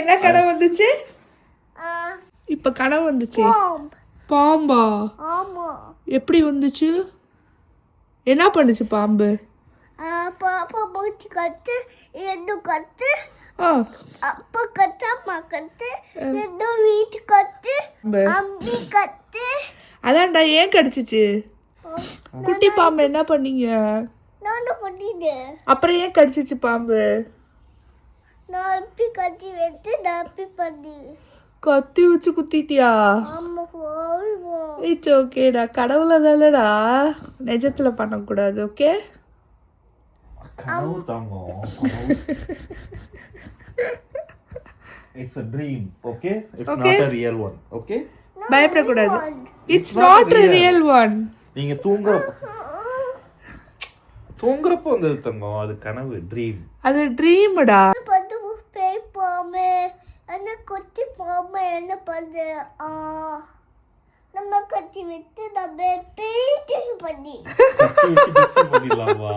என்ன கனவு வந்துச்சு? இப்ப கனவு வந்துச்சு. பாம்பா? ஆமா. எப்படி வந்துச்சு? என்ன பண்ணுச்சு பாம்பு? பாப்பா மூச்சு கட்டு, எது கட்டு, அப்பா கட்டு, அம்மா கட்டு, எது வீட்டு கட்டு, அம்பி கட்டு. அதான்டா, ஏன் கடிச்சிச்சு? குட்டி பாம்பு என்ன பண்ணீங்க? நானும் பண்ணிடு. அப்புறம் ஏன் கடிச்சிச்சு பாம்பு? நான் அப்பி கட்டி வச்சு அப்பி பண்ணி. கத்தி வச்சு குத்திட்டியா? ஆமா. இட்ஸ் ஓகேடா, கடவுள தானடா, நிஜத்துல பண்ணக்கூடாது. ஓகே, கனவு தாங்கோ. It's a dream, okay? It's Okay. not a real one, okay? பயப்படக்கூடாது. It's not a real one. நீங்க தூங்குறப்ப வந்தது தங்கம், அது கனவு, ட்ரீம். அது ட்ரீம்டா. பத்து பேய் பாமே என்ன கொத்தி பாமே என்ன பண்ணு நம்ம கட்டி விட்டு நம்ம பேய்ட்டு பண்ணி பண்ணிடலாமா?